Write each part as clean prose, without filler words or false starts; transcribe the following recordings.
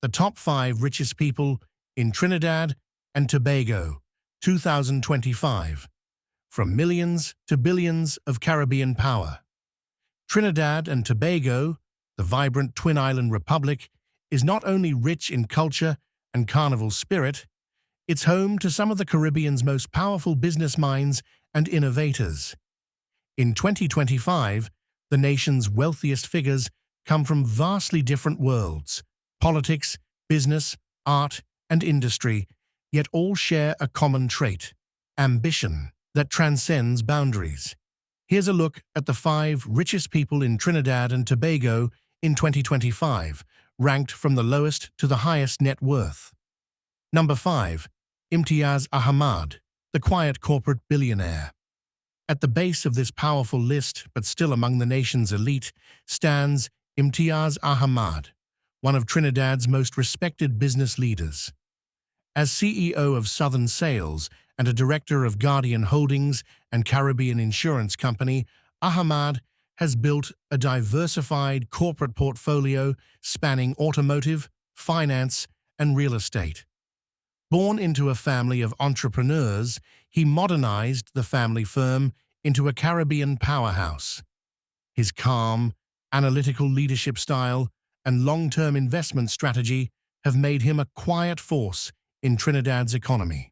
The top 5 richest people in Trinidad and Tobago, 2025. From millions to billions of Caribbean power. Trinidad and Tobago, the vibrant Twin Island Republic, is not only rich in culture and carnival spirit, it's home to some of the Caribbean's most powerful business minds and innovators. In 2025, the nation's wealthiest figures come from vastly different worlds: politics, business, art, and industry, yet all share a common trait: ambition that transcends boundaries. Here's a look at the 5 richest people in Trinidad and Tobago in 2025, ranked from the lowest to the highest net worth. Number 5. Imtiaz Ahmad, the quiet corporate billionaire. At the base of this powerful list, but still among the nation's elite, stands Imtiaz Ahmad, one of Trinidad's most respected business leaders. As CEO of Southern Sales and a director of Guardian Holdings and Caribbean Insurance Company, Ahmad has built a diversified corporate portfolio spanning automotive, finance, and real estate. Born into a family of entrepreneurs, he modernized the family firm into a Caribbean powerhouse. His calm, analytical leadership style and long-term investment strategy have made him a quiet force in Trinidad's economy.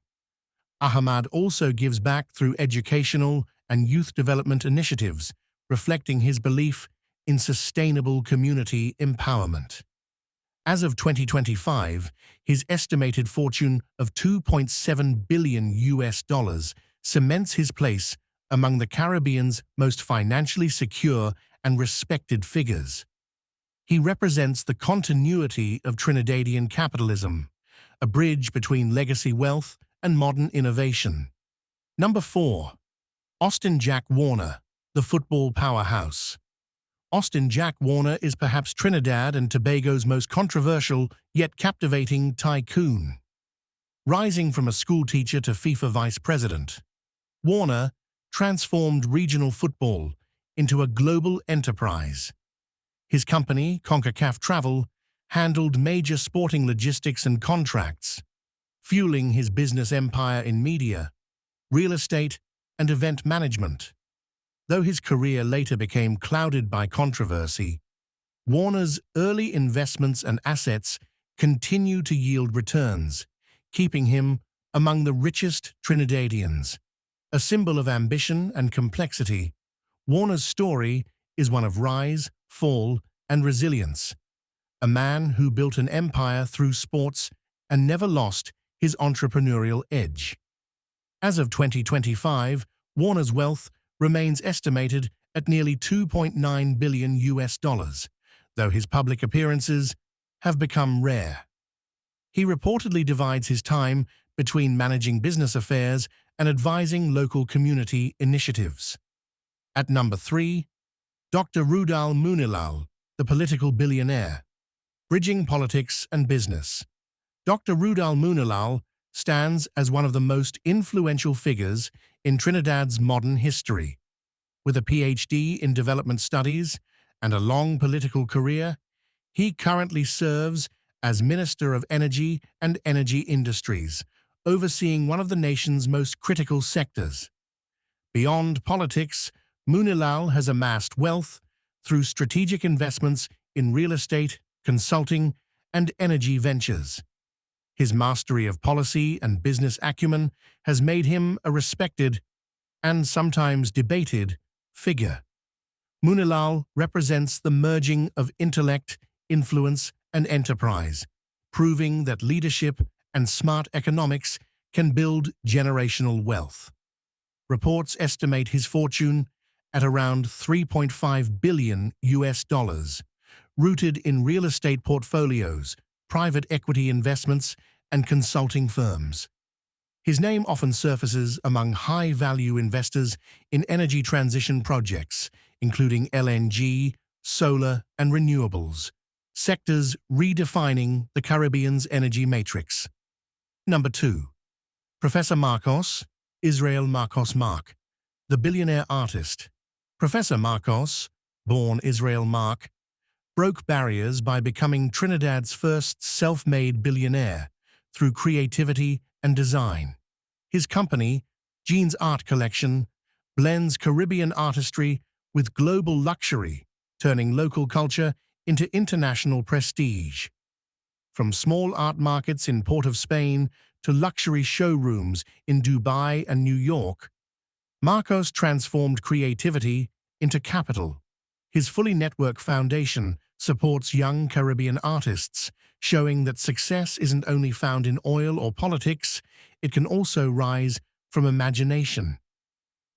Ahmad also gives back through educational and youth development initiatives, reflecting his belief in sustainable community empowerment. As of 2025, his estimated fortune of $2.7 billion cements his place among the Caribbean's most financially secure and respected figures. He represents the continuity of Trinidadian capitalism, a bridge between legacy wealth and modern innovation. Number 4. Austin Jack Warner, the football powerhouse. Austin Jack Warner is perhaps Trinidad and Tobago's most controversial yet captivating tycoon. Rising from a schoolteacher to FIFA vice president, Warner transformed regional football into a global enterprise. His company, CONCACAF Travel, handled major sporting logistics and contracts, fueling his business empire in media, real estate, and event management. Though his career later became clouded by controversy, Warner's early investments and assets continue to yield returns, keeping him among the richest Trinidadians. A symbol of ambition and complexity, Warner's story is one of rise, fall, and resilience. A man who built an empire through sports and never lost his entrepreneurial edge. As of 2025, Warner's wealth remains estimated at nearly $2.9 billion, though his public appearances have become rare. He reportedly divides his time between managing business affairs and advising local community initiatives. At number 3, Dr. Rudal Munilal, the political billionaire. Bridging politics and business. Dr. Rudal Munilal stands as one of the most influential figures in Trinidad's modern history. With a PhD in development studies and a long political career, he currently serves as Minister of Energy and Energy Industries, overseeing one of the nation's most critical sectors. Beyond politics, Munilal has amassed wealth through strategic investments in real estate, consulting, and energy ventures. His mastery of policy and business acumen has made him a respected and sometimes debated figure. Munilal represents the merging of intellect, influence, and enterprise, proving that leadership and smart economics can build generational wealth. Reports estimate his fortune at around $3.5 billion, rooted in real estate portfolios, private equity investments, and consulting firms. His name often surfaces among high-value investors in energy transition projects, including LNG, solar, and renewables, sectors redefining the Caribbean's energy matrix. Number 2. Professor Marcos, Israel Marcos Mark, the billionaire artist. Professor Marcos, born Israel Mark, broke barriers by becoming Trinidad's first self-made billionaire through creativity and design. His company, Jean's Art Collection, blends Caribbean artistry with global luxury, turning local culture into international prestige. From small art markets in Port of Spain to luxury showrooms in Dubai and New York, Marcos transformed creativity into capital. His fully networked foundation supports young Caribbean artists, showing that success isn't only found in oil or politics, it can also rise from imagination.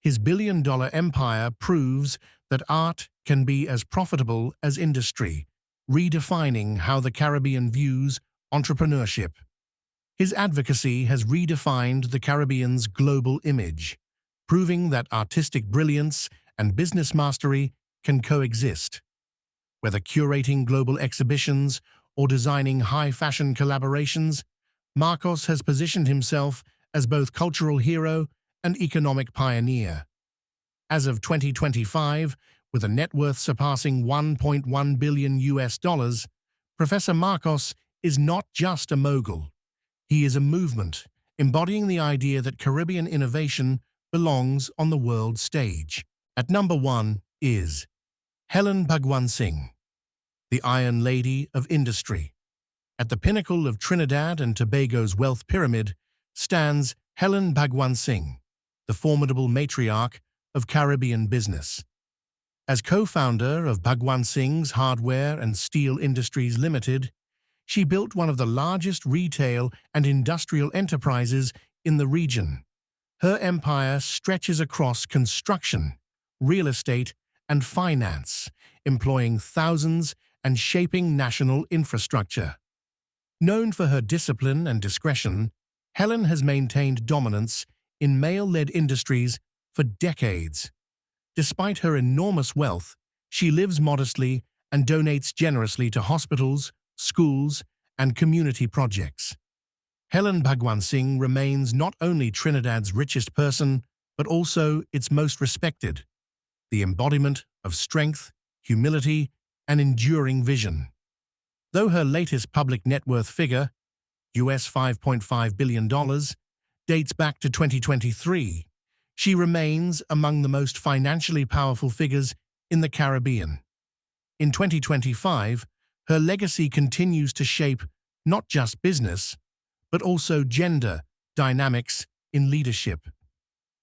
His billion-dollar empire proves that art can be as profitable as industry, redefining how the Caribbean views entrepreneurship. His advocacy has redefined the Caribbean's global image, proving that artistic brilliance and business mastery can coexist. Whether curating global exhibitions or designing high-fashion collaborations, Marcos has positioned himself as both cultural hero and economic pioneer. As of 2025, with a net worth surpassing $1.1 billion, Professor Marcos is not just a mogul. He is a movement, embodying the idea that Caribbean innovation belongs on the world stage. At number 1 is Helen Bhagwan-Singh, the Iron Lady of industry. At the pinnacle of Trinidad and Tobago's wealth pyramid stands Helen Bhagwan-Singh, the formidable matriarch of Caribbean business. As co-founder of Bhagwan-Singh's Hardware and Steel Industries Limited, she built one of the largest retail and industrial enterprises in the region. Her empire stretches across construction, real estate, and finance, employing thousands and shaping national infrastructure. Known for her discipline and discretion, Helen has maintained dominance in male-led industries for decades. Despite her enormous wealth, she lives modestly and donates generously to hospitals, schools, and community projects. Helen Bhagwan-Singh remains not only Trinidad's richest person, but also its most respected, the embodiment of strength, humility, and enduring vision. Though her latest public net worth figure, US $5.5 billion, dates back to 2023, she remains among the most financially powerful figures in the Caribbean. In 2025, her legacy continues to shape not just business, but also gender dynamics in leadership.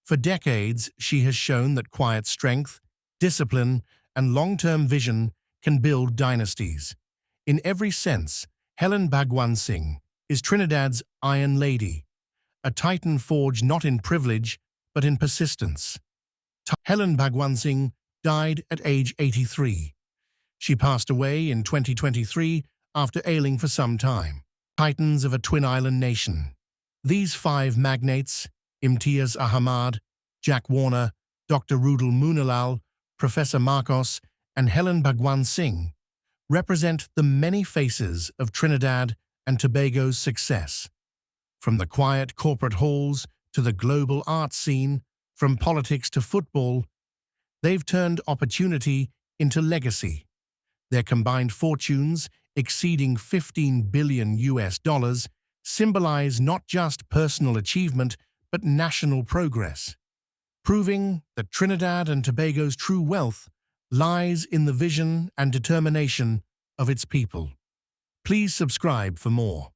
For decades, she has shown that quiet strength, discipline, and long-term vision can build dynasties. In every sense, Helen Bhagwan-Singh is Trinidad's Iron Lady, a titan forged not in privilege, but in persistence. Helen Bhagwan-Singh died at age 83. She passed away in 2023 after ailing for some time. Titans of a twin island nation. These 5 magnates, Imtiaz Ahmad, Jack Warner, Dr. Rudal Munalal, Professor Marcos, and Helen Bhagwan-Singh, represent the many faces of Trinidad and Tobago's success. From the quiet corporate halls to the global art scene, from politics to football, they've turned opportunity into legacy. Their combined fortunes, exceeding $15 billion, symbolize not just personal achievement, but national progress, proving that Trinidad and Tobago's true wealth lies in the vision and determination of its people. Please subscribe for more.